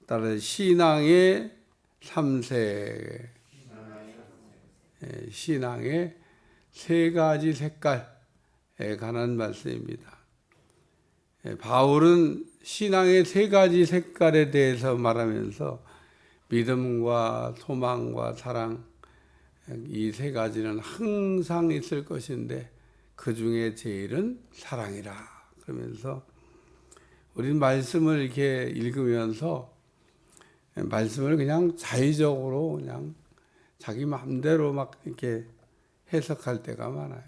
따라 신앙의 3세, 신앙의 3가지 색깔에 관한 말씀입니다. 바울은 신앙의 3가지 색깔에 대해서 말하면서 믿음과 소망과 사랑, 이 3가지는 항상 있을 것인데 그 중에 제일은 사랑이라 그러면서 우리 말씀을 이렇게 읽으면서 말씀을 그냥 자의적으로 그냥 자기 마음대로 막 이렇게 해석할 때가 많아요.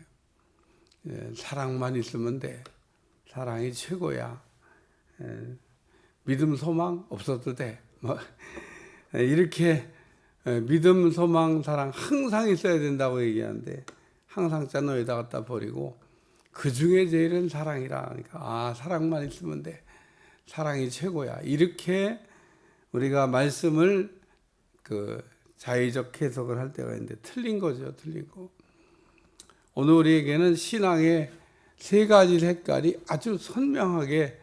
사랑만 있으면 돼. 사랑이 최고야. 믿음, 소망 없어도 돼. 뭐 이렇게 믿음, 소망, 사랑 항상 있어야 된다고 얘기하는데 항상 자노에다 갖다 버리고 그 중에 제일은 사랑이라. 그러니까 사랑만 있으면 돼. 사랑이 최고야. 이렇게 우리가 말씀을 자의적 해석을 할 때가 있는데 틀린 거죠. 틀린 거. 오늘 우리에게는 신앙의 3가지 색깔이 아주 선명하게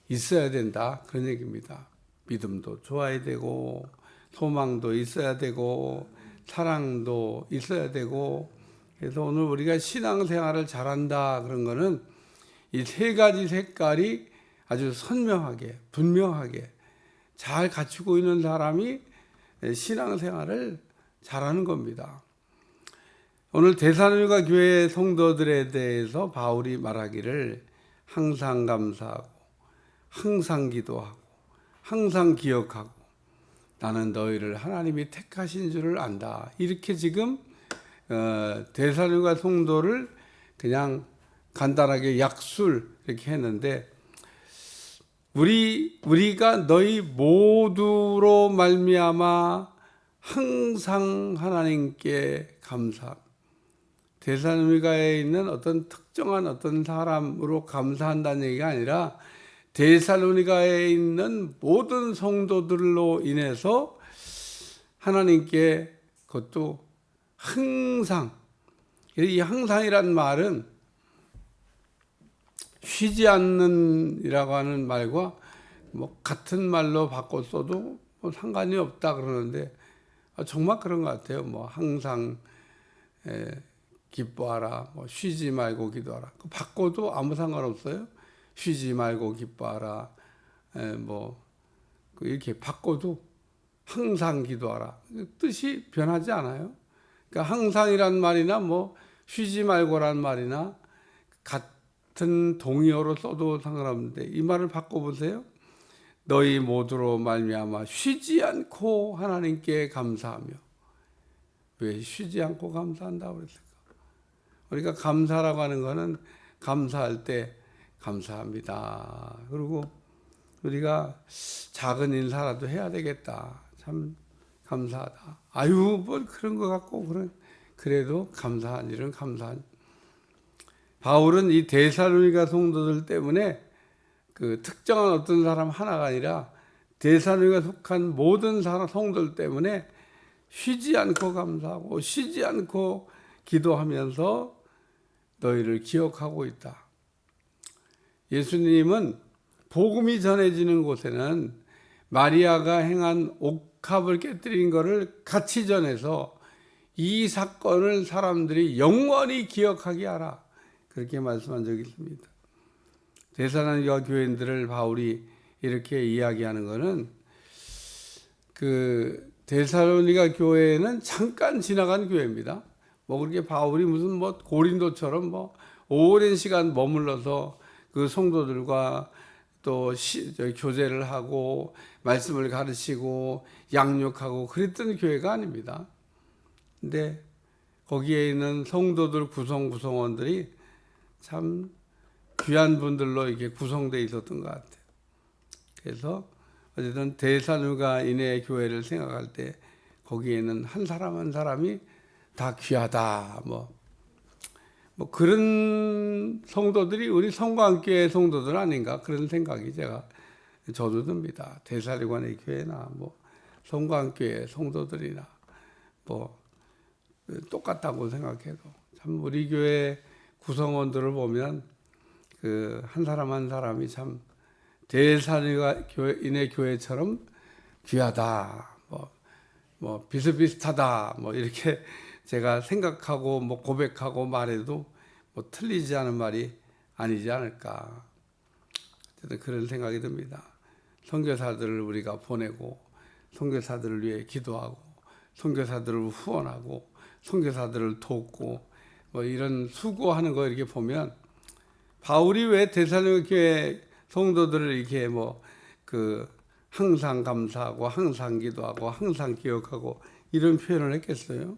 있어야 된다. 그런 얘기입니다. 믿음도 좋아야 되고 소망도 있어야 되고 사랑도 있어야 되고. 그래서 오늘 우리가 신앙생활을 잘한다 그런 거는 이 3가지 색깔이 아주 선명하게 분명하게 잘 갖추고 있는 사람이 신앙생활을 잘하는 겁니다. 오늘 데살로니가 교회 성도들에 대해서 바울이 말하기를 항상 감사하고 항상 기도하고 항상 기억하고 나는 너희를 하나님이 택하신 줄을 안다. 이렇게 지금 데살로니가 성도를 그냥 간단하게 약술 이렇게 했는데 우리가 너희 모두로 말미암아 항상 하나님께 감사. 데살로니가에 있는 어떤 특정한 어떤 사람으로 감사한다는 얘기가 아니라 데살로니가에 있는 모든 성도들로 인해서 하나님께 그것도 항상, 이 항상이란 말은 쉬지 않는이라고 하는 말과 뭐 같은 말로 바꿔 써도 뭐 상관이 없다 그러는데 정말 그런 것 같아요. 뭐 항상 기뻐하라, 뭐 쉬지 말고 기도하라. 바꿔도 아무 상관없어요. 쉬지 말고 기뻐하라, 뭐 이렇게 바꿔도 항상 기도하라. 뜻이 변하지 않아요. 그러니까 항상이란 말이나 뭐 쉬지 말고란 말이나 같은 동의어로 써도 상관없는데 이 말을 바꿔보세요. 너희 모두로 말미암아 쉬지 않고 하나님께 감사하며. 왜 쉬지 않고 감사한다고 그랬을까? 우리가 감사라고 하는 거는 감사할 때 감사합니다. 그리고 우리가 작은 인사라도 해야 되겠다. 참 감사하다. 뭐 그런 것 같고 그래도 감사한 일은 감사한. 바울은 이 데살로니가 성도들 때문에 그 특정한 어떤 사람 하나가 아니라 데살로니가 속한 모든 성도들 때문에 쉬지 않고 감사하고 쉬지 않고 기도하면서 너희를 기억하고 있다. 예수님은 복음이 전해지는 곳에는 마리아가 행한 옥합을 깨뜨린 것을 같이 전해서 이 사건을 사람들이 영원히 기억하게 하라. 그렇게 말씀한 적이 있습니다. 데살로니가 교인들을 바울이 이렇게 이야기하는 것은 데살로니가 교회는 잠깐 지나간 교회입니다. 뭐 그렇게 바울이 무슨 뭐 고린도처럼 뭐 오랜 시간 머물러서 그 성도들과 또 교제를 하고 말씀을 가르치고 양육하고 그랬던 교회가 아닙니다. 근데 거기에 있는 성도들 구성원들이 참 귀한 분들로 이렇게 구성되어 있었던 것 같아요. 그래서 어쨌든 데살로니가인의 교회를 생각할 때 거기에는 한 사람 한 사람이 다 귀하다. 뭐 그런 성도들이 우리 성광교회 성도들 아닌가 그런 생각이 저도 듭니다. 데살로니가의 교회나 뭐 성광교회 성도들이나 뭐 똑같다고 생각해도 참 우리 교회 구성원들을 보면 한 사람 한 사람이 참 데살로니가인의 교회처럼 귀하다, 뭐 비슷비슷하다, 뭐 이렇게 제가 생각하고 뭐 고백하고 말해도 뭐 틀리지 않은 말이 아니지 않을까. 어쨌든 그런 생각이 듭니다. 선교사들을 우리가 보내고 선교사들을 위해 기도하고 선교사들을 후원하고 선교사들을 돕고 뭐 이런 수고하는 거 이렇게 보면 바울이 왜 데살로니가 교회 성도들을 이렇게 항상 감사하고 항상 기도하고 항상 기억하고 이런 표현을 했겠어요?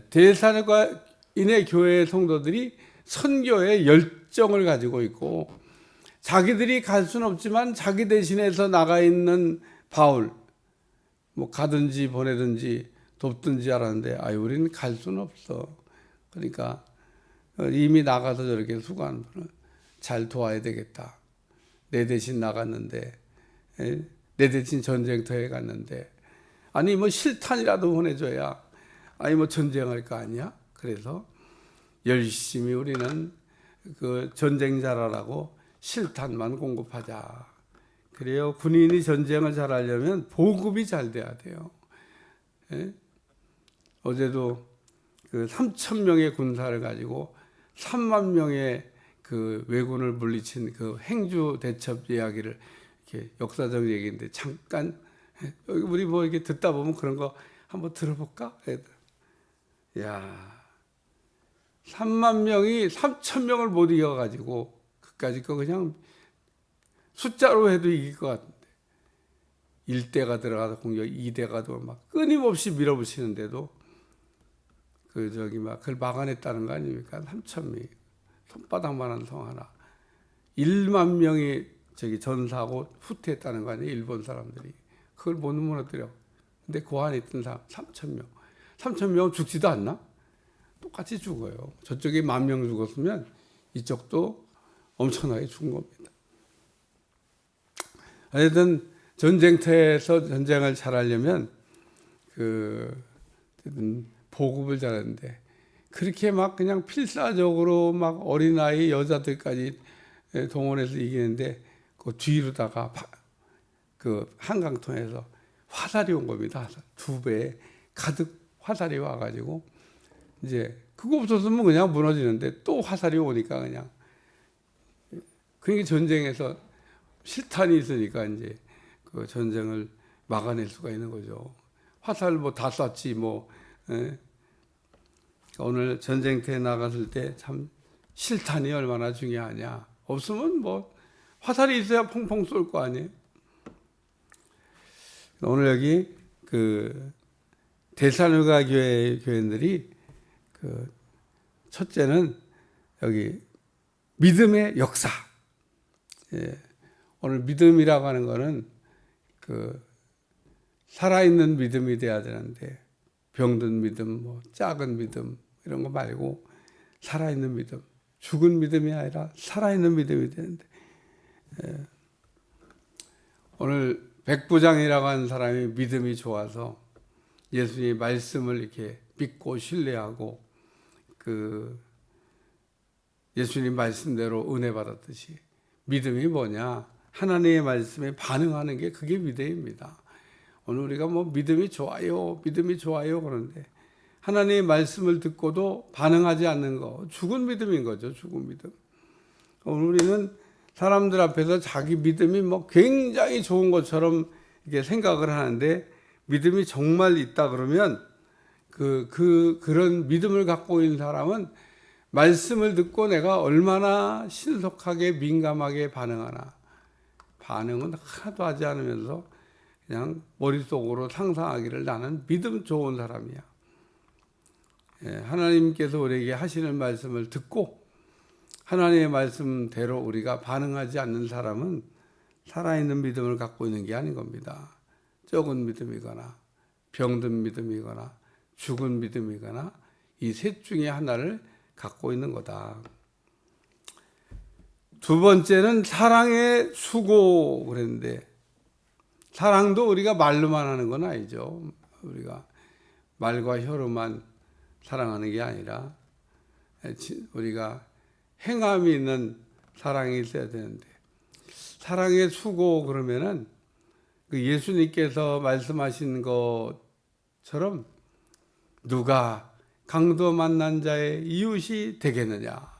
데살로니가인의 교회 성도들이 선교에 열정을 가지고 있고 자기들이 갈 수는 없지만 자기 대신해서 나가 있는 바울 뭐 가든지 보내든지 돕든지 알았는데 우리는 갈 수는 없어. 그러니까 이미 나가서 저렇게 수고하는 분을 잘 도와야 되겠다. 내 대신 나갔는데 내 대신 전쟁터에 갔는데 뭐 실탄이라도 보내줘야 뭐 전쟁할 거 아니야. 그래서 열심히 우리는 그 전쟁 잘하라고 실탄만 공급하자. 그래요. 군인이 전쟁을 잘하려면 보급이 잘 돼야 돼요. 어제도 그 3,000명의 군사를 가지고 3만 명의 그 왜군을 물리친 그 행주 대첩 이야기를 이렇게 역사적 얘기인데 잠깐 우리 뭐 이렇게 듣다 보면 그런 거 한번 들어볼까? 야, 3만 명이 3,000명을 못 이겨가지고 그까짓 거 그냥 숫자로 해도 이길 것 같은데 1대가 들어가서 공격 2대가 또 막 끊임없이 밀어붙이는데도 그걸 막아냈다는 거 아닙니까? 3,000명이 손바닥만한 성 하나 1만 명이 전사하고 후퇴했다는 거 아니에요? 일본 사람들이 그걸 못 무너뜨려. 근데 그 안에 있던 사람 3,000명 죽지도 않나? 똑같이 죽어요. 저쪽이 10,000명 죽었으면 이쪽도 엄청나게 죽은 겁니다. 어쨌든 전쟁터에서 전쟁을 잘하려면 보급을 잘하는데 그렇게 막 그냥 필사적으로 막 어린아이 여자들까지 동원해서 이기는데 그 뒤로다가 그 한강통에서 화살이 온 겁니다. 2배 가득 화살이 와가지고 이제 그거 없었으면 그냥 무너지는데 또 화살이 오니까 그러니까 전쟁에서 실탄이 있으니까 이제 그 전쟁을 막아낼 수가 있는 거죠. 화살 다 쐈지 오늘 전쟁터에 나갔을 때 참 실탄이 얼마나 중요하냐. 없으면 화살이 있어야 펑펑 쏠 거 아니에요. 오늘 여기 데살로니가 교회인들이 첫째는 여기 믿음의 역사. 오늘 믿음이라고 하는 거는 살아있는 믿음이 돼야 되는데 병든 믿음, 작은 믿음 이런 거 말고 살아있는 믿음, 죽은 믿음이 아니라 살아있는 믿음이 되는데 오늘 백부장이라고 하는 사람이 믿음이 좋아서 예수님의 말씀을 이렇게 믿고 신뢰하고 예수님 말씀대로 은혜 받았듯이 믿음이 뭐냐? 하나님의 말씀에 반응하는 게 그게 믿음입니다. 오늘 우리가 믿음이 좋아요, 믿음이 좋아요 그러는데 하나님의 말씀을 듣고도 반응하지 않는 거 죽은 믿음인 거죠. 죽은 믿음. 오늘 우리는 사람들 앞에서 자기 믿음이 굉장히 좋은 것처럼 이렇게 생각을 하는데 믿음이 정말 있다 그러면 그런 믿음을 갖고 있는 사람은 말씀을 듣고 내가 얼마나 신속하게 민감하게 반응하나. 반응은 하나도 하지 않으면서 그냥 머릿속으로 상상하기를 나는 믿음 좋은 사람이야. 하나님께서 우리에게 하시는 말씀을 듣고 하나님의 말씀대로 우리가 반응하지 않는 사람은 살아있는 믿음을 갖고 있는 게 아닌 겁니다. 적은 믿음이거나 병든 믿음이거나 죽은 믿음이거나 이 셋 중에 하나를 갖고 있는 거다. 두 번째는 사랑의 수고 그랬는데 사랑도 우리가 말로만 하는 건 아니죠. 우리가 말과 혀로만 사랑하는 게 아니라 우리가 행함이 있는 사랑이 있어야 되는데 사랑의 수고 그러면은 그 예수님께서 말씀하신 것처럼 누가 강도 만난 자의 이웃이 되겠느냐.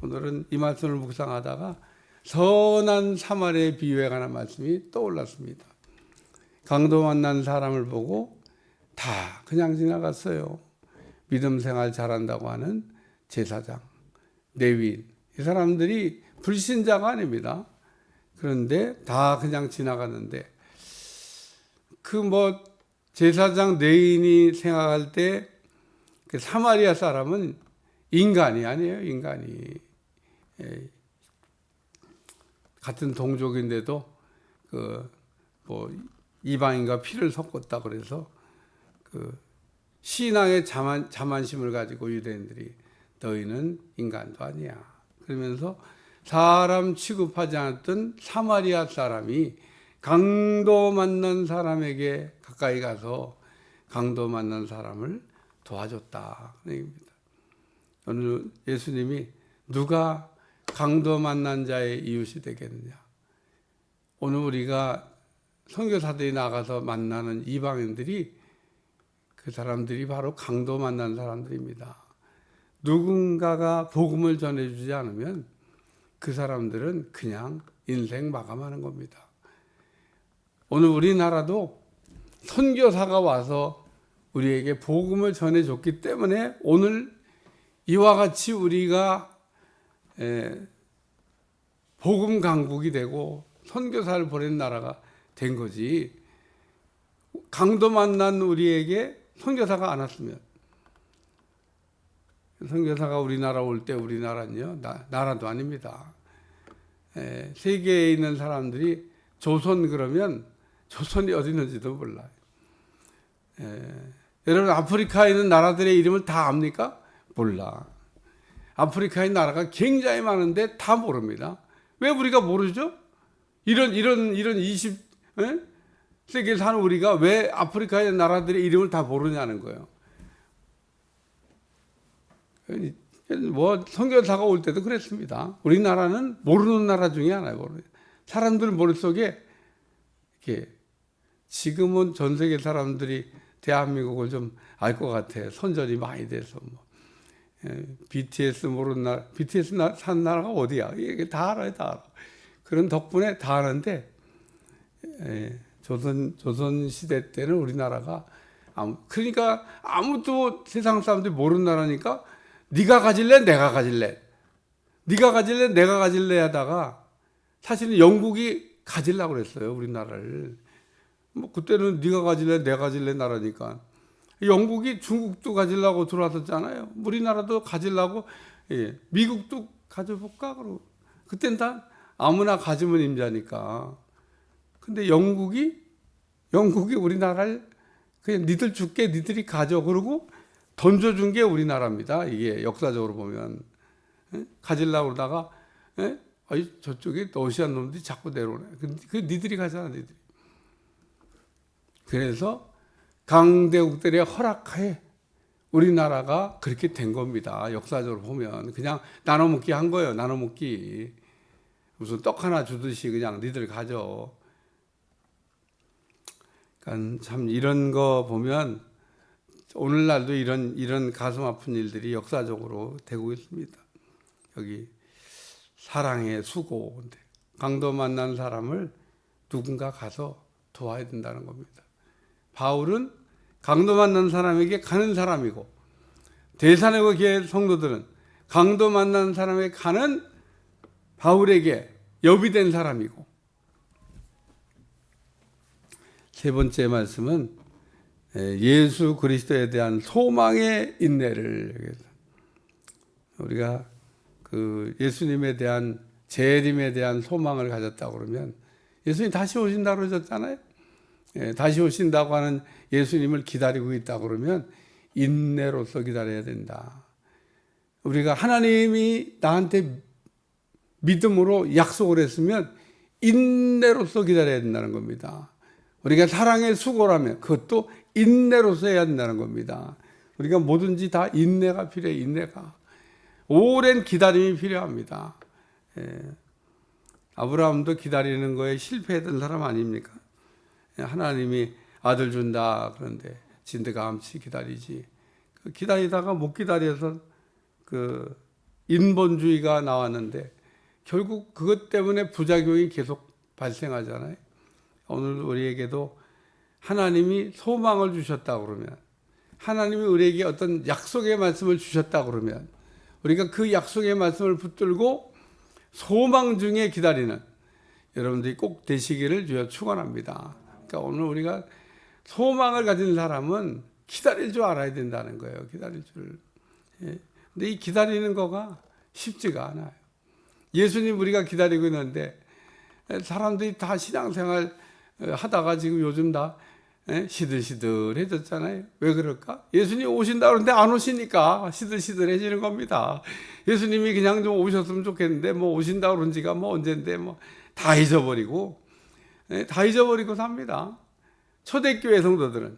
오늘은 이 말씀을 묵상하다가 선한 사마리아의 비유에 관한 말씀이 떠올랐습니다. 강도 만난 사람을 보고 다 그냥 지나갔어요. 믿음 생활 잘한다고 하는 제사장, 레위인, 이 사람들이 불신자가 아닙니다. 그런데 다 그냥 지나갔는데 그 제사장 레위인이 생각할 때 그 사마리아 사람은 인간이 아니에요. 인간이 같은 동족인데도 이방인과 피를 섞었다 그래서 그 신앙의 자만심을 가지고 유대인들이 너희는 인간도 아니야. 그러면서 사람 취급하지 않았던 사마리아 사람이 강도 만난 사람에게 가까이 가서 강도 만난 사람을 도와줬다. 얘기입니다. 오늘 예수님이 누가 강도 만난 자의 이웃이 되겠느냐. 오늘 우리가 선교사들이 나가서 만나는 이방인들이 그 사람들이 바로 강도 만난 사람들입니다. 누군가가 복음을 전해주지 않으면 그 사람들은 그냥 인생 마감하는 겁니다. 오늘 우리나라도 선교사가 와서 우리에게 복음을 전해줬기 때문에 오늘 이와 같이 우리가 복음 강국이 되고 선교사를 보낸 나라가 된 거지. 강도 만난 우리에게 선교사가 안 왔으면, 선교사가 우리나라 올 때 우리나라는요 나라도 아닙니다. 세계에 있는 사람들이 조선 그러면 조선이 어디 있는지도 몰라요. 여러분 아프리카에 있는 나라들의 이름을 다 압니까? 몰라. 아프리카의 나라가 굉장히 많은데 다 모릅니다. 왜 우리가 모르죠? 이런 20세기에 사는 우리가 왜 아프리카의 나라들의 이름을 다 모르냐는 거예요. 선교사가 올 때도 그랬습니다. 우리나라는 모르는 나라 중에 하나예요. 사람들 머릿속에 이렇게 지금은 전 세계 사람들이 대한민국을 좀 알 것 같아. 선전이 많이 돼서 BTS 모르는 나라, BTS 사는 나라가 어디야? 이게 다 알아요, 다 알아. 그런 덕분에 다 아는데 조선 시대 때는 우리나라가 그러니까 아무도 세상 사람들이 모르는 나라니까 네가 가질래, 내가 가질래, 네가 가질래, 내가 가질래 하다가 사실은 영국이 가질라고 그랬어요, 우리나라를. 그때는 네가 가질래, 내가 가질래 나라니까. 영국이 중국도 가지려고 들어왔었잖아요. 우리나라도 가지려고, 미국도 가져볼까? 그러고. 그땐 다 아무나 가지면 임자니까. 근데 영국이 우리나라를 그냥 니들 줄게, 니들이 가져. 그러고 던져준 게 우리나라입니다. 이게 역사적으로 보면. 가지려고 그러다가, 저쪽에 러시안 놈들이 자꾸 내려오네. 그 니들이 가잖아, 니들이. 그래서 강대국들의 허락하에 우리나라가 그렇게 된 겁니다. 역사적으로 보면 그냥 나눠먹기 한 거예요. 나눠먹기. 무슨 떡 하나 주듯이 그냥 니들 가져. 그러니까 참 이런 거 보면 오늘날도 이런 가슴 아픈 일들이 역사적으로 되고 있습니다. 여기 사랑의 수고, 강도 만난 사람을 누군가 가서 도와야 된다는 겁니다. 바울은 강도 만난 사람에게 가는 사람이고 데살로니가 교회 성도들은 강도 만난 사람에게 가는 바울에게 여비된 사람이고, 세 번째 말씀은 예수 그리스도에 대한 소망의 인내를, 우리가 그 예수님에 대한 재림에 대한 소망을 가졌다고 그러면 예수님 다시 오신다고 그러셨잖아요. 다시 오신다고 하는 예수님을 기다리고 있다고 그러면 인내로서 기다려야 된다. 우리가 하나님이 나한테 믿음으로 약속을 했으면 인내로서 기다려야 된다는 겁니다. 우리가 사랑의 수고라면 그것도 인내로서 해야 된다는 겁니다. 우리가 뭐든지 다 인내가 필요해요. 인내가. 오랜 기다림이 필요합니다. 아브라함도 기다리는 거에 실패했던 사람 아닙니까? 하나님이 아들 준다 그런데 진드감치 기다리지. 기다리다가 못 기다려서 그 인본주의가 나왔는데 결국 그것 때문에 부작용이 계속 발생하잖아요. 오늘 우리에게도 하나님이 소망을 주셨다 그러면, 하나님이 우리에게 어떤 약속의 말씀을 주셨다 그러면 우리가 그 약속의 말씀을 붙들고 소망 중에 기다리는 여러분들이 꼭 되시기를 주여 축원합니다. 그러니까 오늘 우리가 소망을 가진 사람은 기다릴 줄 알아야 된다는 거예요. 기다릴 줄. 예. 근데 이 기다리는 거가 쉽지가 않아요. 예수님 우리가 기다리고 있는데 사람들이 다 신앙생활 하다가 지금 요즘 다 시들시들해졌잖아요. 왜 그럴까? 예수님 오신다 그러는데 안 오시니까 시들시들해지는 겁니다. 예수님이 그냥 좀 오셨으면 좋겠는데 뭐 오신다 그런 지가 뭐 언젠데 뭐 다 잊어버리고 다 잊어버리고 삽니다. 초대교회 성도들은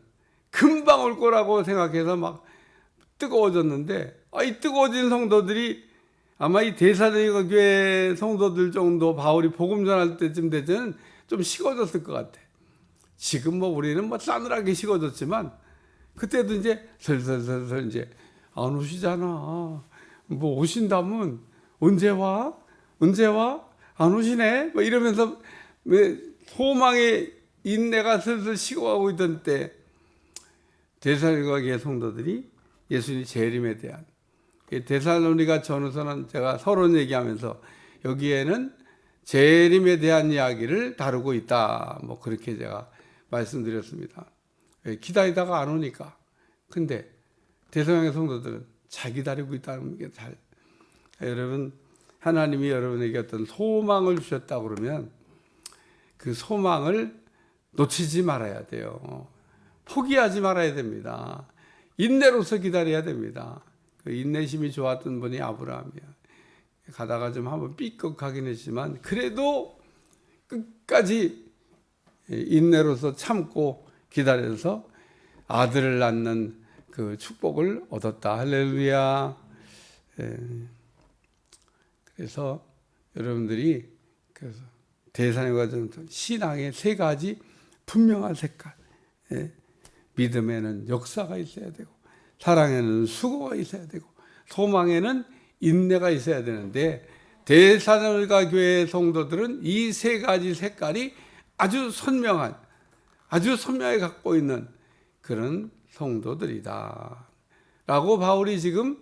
금방 올 거라고 생각해서 막 뜨거워졌는데 이 뜨거워진 성도들이 아마 이 데살로니가 교회 성도들 정도 바울이 복음 전할 때쯤 되면 좀 식어졌을 것 같아. 지금 뭐 우리는 뭐 싸늘하게 식어졌지만 그때도 이제 슬슬슬슬 이제 안 오시잖아. 뭐 오신다면 언제 와? 언제 와? 안 오시네? 뭐 이러면서 소망의 인내가 슬슬 식어가고 있던 때 데살로니가 교회 성도들이 예수님 재림에 대한 데살로니가 전후서는 제가 서론 얘기하면서 여기에는 재림에 대한 이야기를 다루고 있다. 뭐 그렇게 제가 말씀드렸습니다. 기다리다가 안 오니까. 근데 데살로니가 성도들은 잘 기다리고 있다는 게 잘. 여러분 하나님이 여러분에게 어떤 소망을 주셨다 그러면 그 소망을 놓치지 말아야 돼요. 포기하지 말아야 됩니다. 인내로서 기다려야 됩니다. 그 인내심이 좋았던 분이 아브라함이야. 가다가 좀 한번 삐걱하긴 했지만 그래도 끝까지 인내로서 참고 기다려서 아들을 낳는 그 축복을 얻었다. 할렐루야. 그래서 여러분들이 대산과 신앙의 세 가지 분명한 색깔. 믿음에는 역사가 있어야 되고 사랑에는 수고가 있어야 되고 소망에는 인내가 있어야 되는데 데살로니가 교회 성도들은 이 세 가지 색깔이 아주 선명하게 갖고 있는 그런 성도들이다 라고 바울이 지금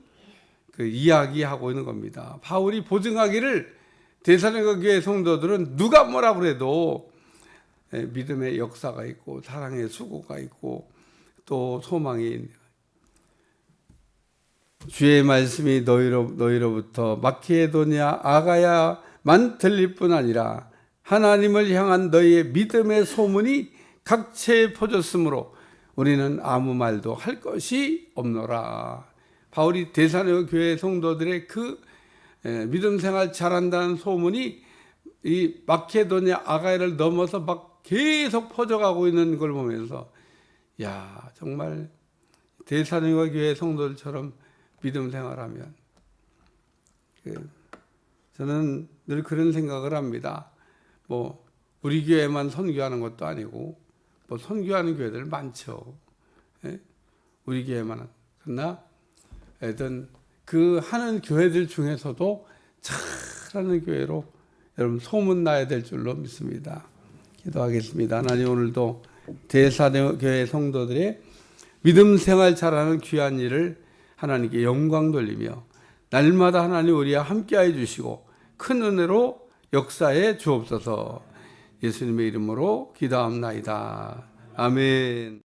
그 이야기하고 있는 겁니다. 바울이 보증하기를 데살로니가 교회 성도들은 누가 뭐라 그래도 믿음의 역사가 있고 사랑의 수고가 있고 또 소망이 있는 주의 말씀이 너희로부터 마케도냐 아가야만 들릴 뿐 아니라 하나님을 향한 너희의 믿음의 소문이 각체에 퍼졌으므로 우리는 아무 말도 할 것이 없노라. 바울이 데살로니가 교회 성도들의 그 믿음 생활 잘한다는 소문이 이 마케도냐 아가야를 넘어서 막 계속 퍼져가고 있는 걸 보면서 야 정말 데살로니가 교회 성도들처럼 믿음 생활하면 저는 늘 그런 생각을 합니다. 뭐 우리 교회만 선교하는 것도 아니고 뭐 선교하는 교회들 많죠. 우리 교회만 그러나 하여튼 그 하는 교회들 중에서도 잘하는 교회로 여러분 소문나야 될 줄로 믿습니다. 기도하겠습니다. 하나님 오늘도 데살로니가 교회 성도들의 믿음 생활 잘하는 귀한 일을 하나님께 영광 돌리며 날마다 하나님 우리와 함께해 주시고 큰 은혜로 역사에 주옵소서. 예수님의 이름으로 기도합나이다. 아멘.